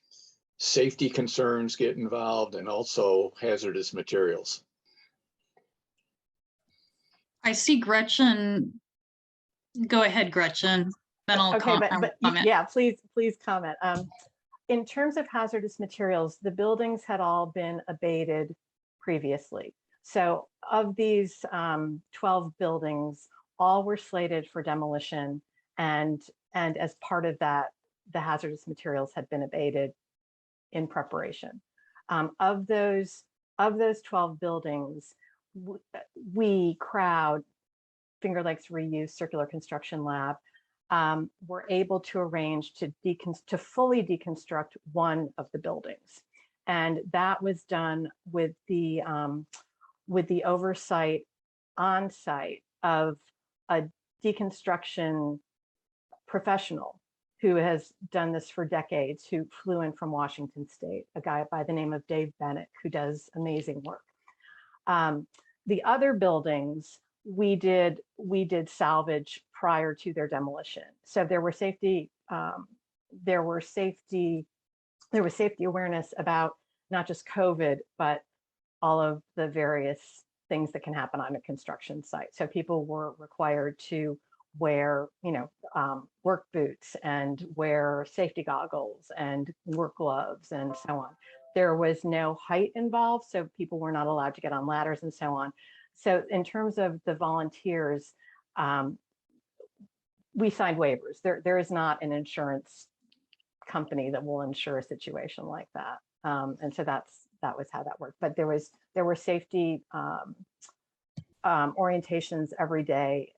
safety concerns get involved and also hazardous materials. I see Gretchen. Go ahead, Gretchen. Then I'll Okay, comment. yeah, please comment. In terms of hazardous materials, the buildings had all been abated previously. So of these 12 buildings, all were slated for demolition, and as part of that, the hazardous materials had been abated in preparation. Of those 12 buildings, we Crowd, Finger Lakes Reuse Circular Construction Lab, were able to arrange to fully deconstruct one of the buildings, and that was done with the oversight on site of a deconstruction professional who has done this for decades, who flew in from Washington State, a guy by the name of Dave Bennett, who does amazing work. The other buildings, we did salvage prior to their demolition. So there was safety awareness about not just COVID, but all of the various things that can happen on a construction site. So people were required to wear, work boots and wear safety goggles and work gloves and so on. There was no height involved, so people were not allowed to get on ladders and so on. So in terms of the volunteers, we signed waivers. There is not an insurance company that will insure a situation like that. And so that was how that worked. But there were safety orientations every day,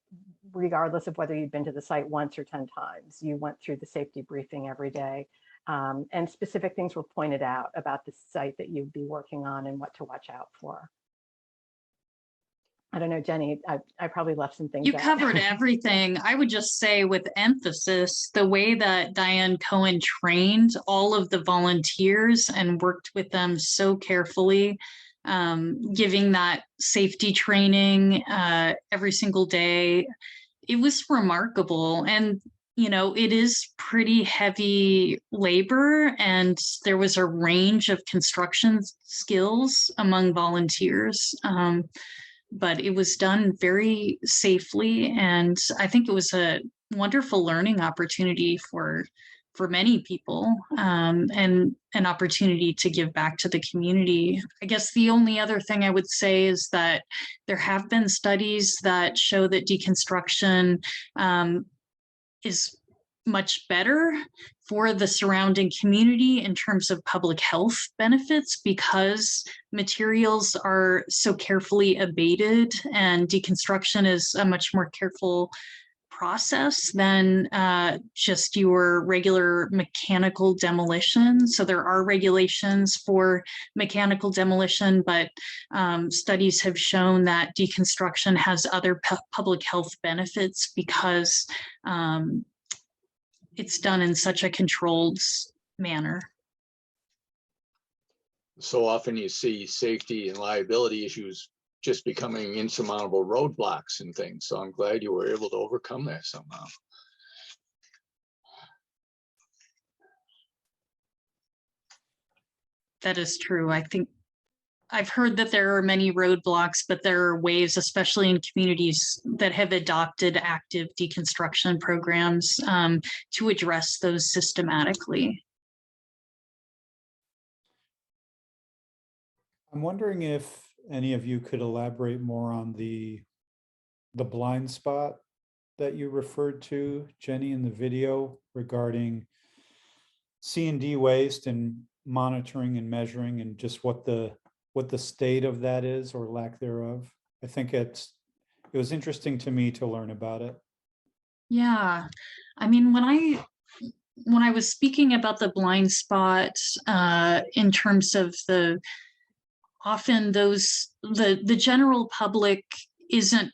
regardless of whether you'd been to the site once or 10 times. You went through the safety briefing every day. And specific things were pointed out about the site that you'd be working on and what to watch out for. I don't know, Jenny, I probably left some things out. You covered everything. I would just say with emphasis, the way that Diane Cohen trained all of the volunteers and worked with them so carefully, giving that safety training every single day, it was remarkable. And it is pretty heavy labor, and there was a range of construction skills among volunteers. But it was done very safely, and I think it was a wonderful learning opportunity for many people, and an opportunity to give back to the community. I guess the only other thing I would say is that there have been studies that show that deconstruction is much better for the surrounding community in terms of public health benefits, because materials are so carefully abated, and deconstruction is a much more careful process than just your regular mechanical demolition. So there are regulations for mechanical demolition, but studies have shown that deconstruction has other public health benefits because it's done in such a controlled manner. So often you see safety and liability issues just becoming insurmountable roadblocks and things. So I'm glad you were able to overcome that somehow. That is true. I think I've heard that there are many roadblocks, but there are ways, especially in communities that have adopted active deconstruction programs, to address those systematically. I'm wondering if any of you could elaborate more on the blind spot that you referred to, Jenny, in the video regarding C&D waste and monitoring and measuring, and just what the state of that is or lack thereof. I think it was interesting to me to learn about it. Yeah, I mean, when I was speaking about the blind spot, in terms of often the general public isn't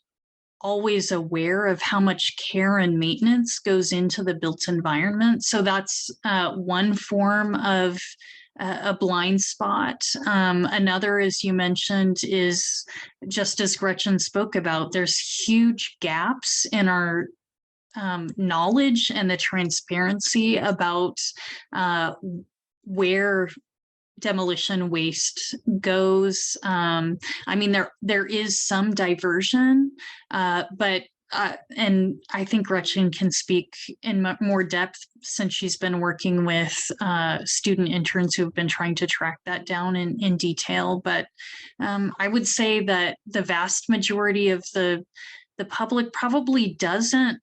always aware of how much care and maintenance goes into the built environment. So that's one form of a blind spot. Another, as you mentioned, is just as Gretchen spoke about, there's huge gaps in our knowledge and the transparency about where demolition waste goes. I mean, there is some diversion, but and I think Gretchen can speak in more depth since she's been working with student interns who have been trying to track that down in detail. But I would say that the vast majority of the public probably doesn't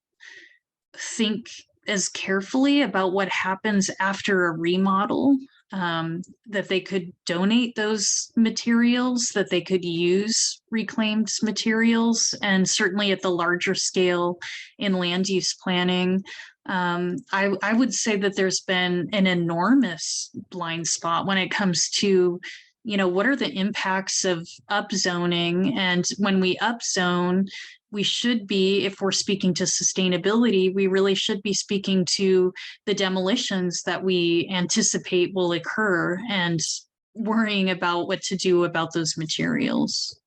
think as carefully about what happens after a remodel, that they could donate those materials, that they could use reclaimed materials, and certainly at the larger scale in land use planning. I would say that there's been an enormous blind spot when it comes to, what are the impacts of upzoning? And when we upzone, we should be, if we're speaking to sustainability, we really should be speaking to the demolitions that we anticipate will occur and worrying about what to do about those materials.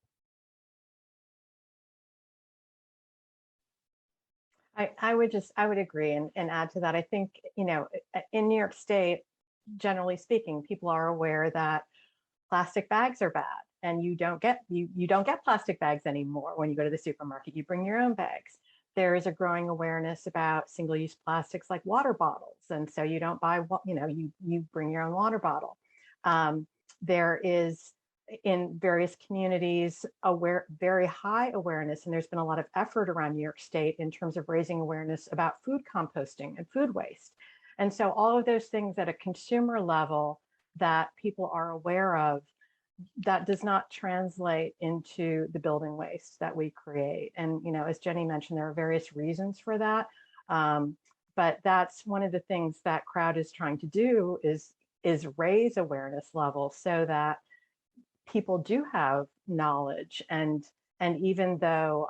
I would agree and add to that. I think, in New York State, generally speaking, people are aware that plastic bags are bad. And you don't get plastic bags anymore when you go to the supermarket. You bring your own bags. There is a growing awareness about single-use plastics like water bottles, and so you don't buy, you bring your own water bottle. There is, in various communities, very high awareness, and there's been a lot of effort around New York State in terms of raising awareness about food composting and food waste. And so all of those things at a consumer level that people are aware of, that does not translate into the building waste that we create. And, as Jenny mentioned, there are various reasons for that. But that's one of the things that Crowd is trying to do is raise awareness levels so that people do have knowledge. And even though,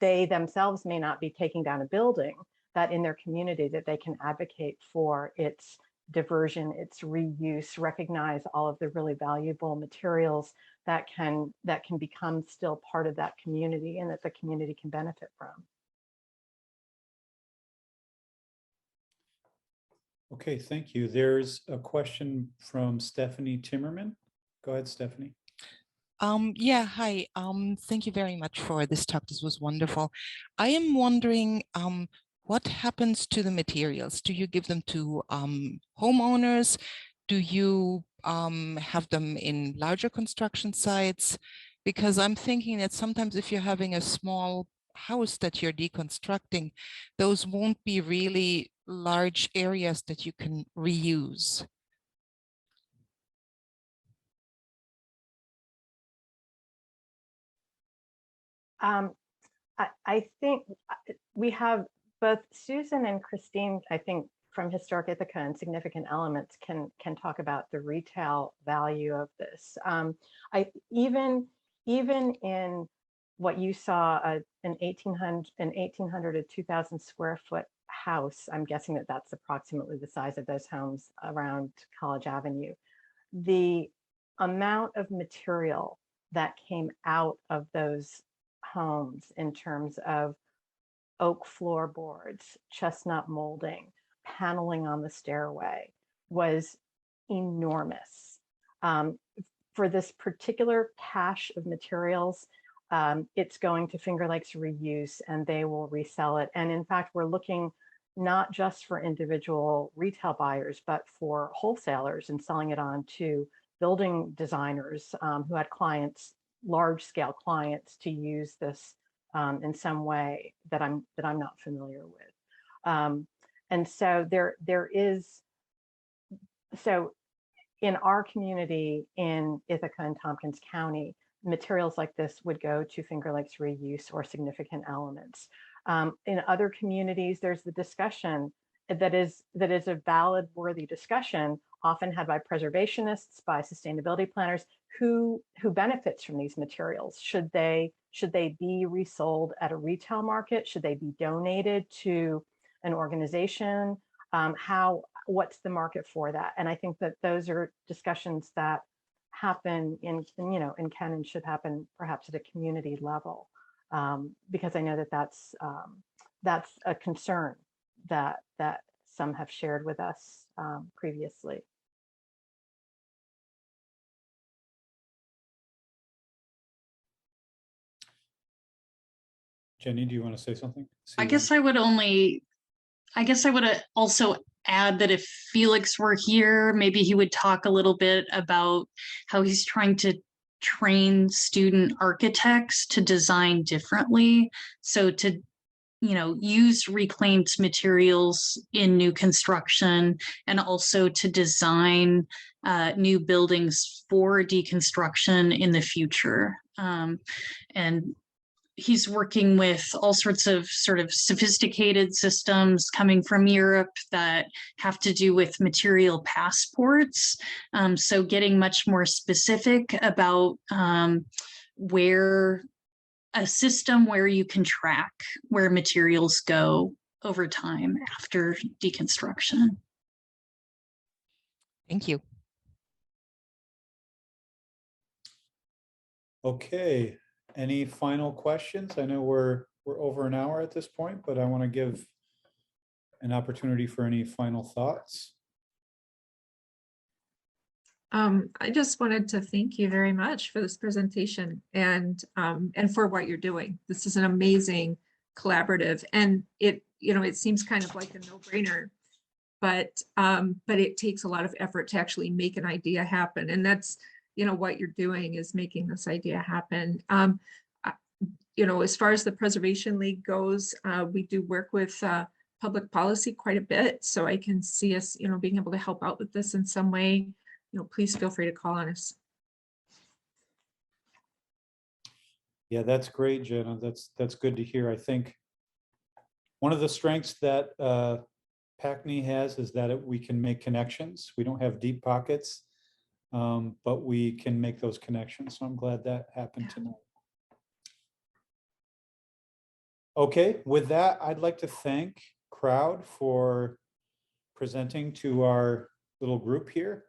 they themselves may not be taking down a building, that in their community that they can advocate for its diversion, its reuse, recognize all of the really valuable materials that can become still part of that community and that the community can benefit from. Okay, thank you. There's a question from Stephanie Timmerman. Go ahead, Stephanie. Yeah, hi. Thank you very much for this talk. This was wonderful. I am wondering, what happens to the materials? Do you give them to homeowners? Do you have them in larger construction sites? Because I'm thinking that sometimes if you're having a small house that you're deconstructing, those won't be really large areas that you can reuse. I think we have both Susan and Christine, I think, from Historic Ithaca and Significant Elements can talk about the retail value of this. Even in what you saw, an 1,800 to 2,000 square foot house, I'm guessing that that's approximately the size of those homes around College Avenue. The amount of material that came out of those homes in terms of oak floorboards, chestnut molding, paneling on the stairway was enormous. For this particular cache of materials, it's going to Finger Lakes Reuse, and they will resell it. And in fact, we're looking not just for individual retail buyers, but for wholesalers and selling it on to building designers who had clients, large scale clients, to use this in some way that I'm not familiar with. And so there is, so in our community in Ithaca and Tompkins County, materials like this would go to Finger Lakes Reuse or Significant Elements. In other communities, there's the discussion that is a valid, worthy discussion, often had by preservationists, by sustainability planners, who benefits from these materials. Should they be resold at a retail market? Should they be donated to an organization? What's the market for that? And I think that those are discussions that happen in can and should happen perhaps at a community level, because I know that that's a concern that some have shared with us previously. Jenny, do you want to say something? I guess I would also add that if Felix were here, maybe he would talk a little bit about how he's trying to train student architects to design differently. So to, use reclaimed materials in new construction, and also to design new buildings for deconstruction in the future. And he's working with all sorts of sort of sophisticated systems coming from Europe that have to do with material passports. So getting much more specific about where a system where you can track where materials go over time after deconstruction. Thank you. Okay. Any final questions? I know we're over an hour at this point, but I want to give an opportunity for any final thoughts. I just wanted to thank you very much for this presentation and for what you're doing. This is an amazing collaborative, and it seems kind of like a no-brainer, but it takes a lot of effort to actually make an idea happen, and that's what you're doing is making this idea happen. As far as the Preservation League goes, we do work with public policy quite a bit, so I can see us being able to help out with this in some way. Please feel free to call on us. Yeah, that's great, Jenna. That's good to hear. I think one of the strengths that PACNY has is that we can make connections. We don't have deep pockets, but we can make those connections. So I'm glad that happened tonight. Okay, with that, I'd like to thank Crowd for presenting to our little group here.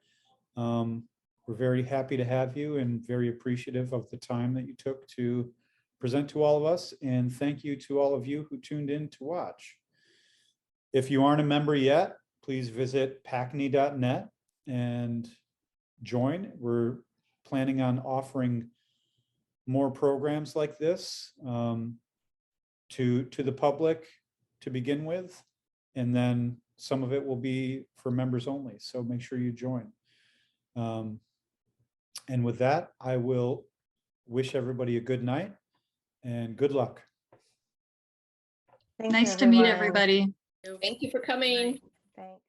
We're very happy to have you and very appreciative of the time that you took to present to all of us. And thank you to all of you who tuned in to watch. If you aren't a member yet, please visit pacny.net and join. We're planning on offering more programs like this to the public to begin with, and then some of it will be for members only. So make sure you join. And with that, I will wish everybody a good night and good luck. Thank Nice you, to meet everyone. everybody. Thank you for coming. Thanks.